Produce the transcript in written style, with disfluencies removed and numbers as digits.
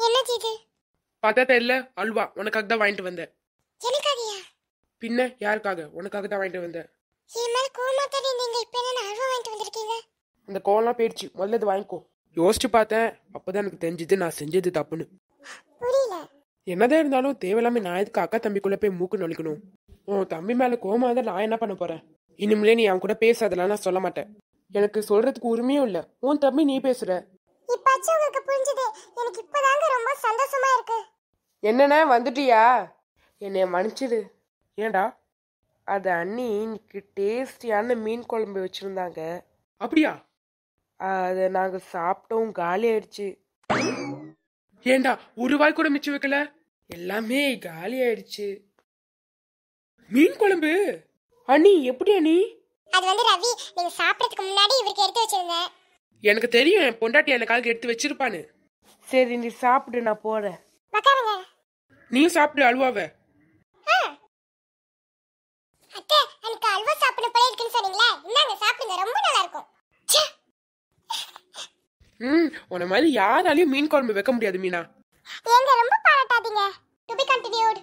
என்னாச்சு இது? பார்த்தா தெரியல, அல்வா உனக்காக தான் வாங்கிட்டு வந்தேன். எனக்காகயா? பின்ன யாருக்காக? உனக்காக தான் வாங்கிட்டு வந்தேன். என் மேல கோவமா தான் இருந்தீங்க, இப்ப என்ன அல்வா வாங்கிட்டு வந்திருக்கீங்க? அந்த கோவம்லாம் போயிடுச்சு, முதல்ல இது வாங்கிக்கோ. யோசிச்சு பார்த்தேன், அப்பதான் எனக்கு தெரிஞ்சது நான் செஞ்சது தப்புன்னு. புரியல. என்னதான் இருந்தாலும் தேவையில்லாம நான் எதுக்கு அக்கா தம்பிக்குள்ள போய் மூக்கு நொழிக்கணும்? உன் தம்பி மேல கோவமா இருந்தா நான் என்ன பண்ண போறேன்? இனிமேலே நீ அவன் கூட பேசாதெல்லாம் நான் சொல்ல மாட்டேன். எனக்கு சொல்றதுக்கு உரிமையும் இல்ல. உன் தம்பி நீ பேசுற. இப்பாச்சும் உங்களுக்கு புரிஞ்சுது. எனக்கு இப்பதாங்க ரொம்ப சந்தோஷமா இருக்கு. என்னண்ணே வந்துட்டியா? என்னைய மன்னிச்சிடு. ஏண்டா? அது அண்ணி இன்னைக்கு டேஸ்டியான மீன் குழம்பு வச்சிருந்தாங்க. அப்படியா? அதை நாங்க சாப்பிட்டோம், காலி ஆயிடுச்சு. ஏண்டா ஒரு வாய் கூட மிச்சம் வைக்கல? எல்லாமே காலி ஆயிடுச்சு. மீன் குழம்பு அண்ணி எப்படி அண்ணி? அது வந்து ரவி, நீங்க சாப்பிடறதுக்கு முன்னாடி இவருக்கு எடுத்து வச்சிருந்தேன். எனக்கு தெரியும் என் பொண்டாட்டி எனக்காக எடுத்து வச்சிருப்பான்னு. சரி நீ சாப்பிடு, நான் போறேன். உட்காருங்க. நீ சாப்பிடு அல்வாவை. அத்தை, எனக்கு அல்வா சாப்பிடணும் போல இருக்குன்னு சொன்னீங்களே, இந்தாங்க சாப்பிடுங்க, ரொம்ப நல்லா இருக்கும். உன்ன மாதிரி யாராலையும் மீன் குழம்பு வைக்க முடியாது மீனா. ஏங்க ரொம்ப பாராட்டாதீங்க. To be continued.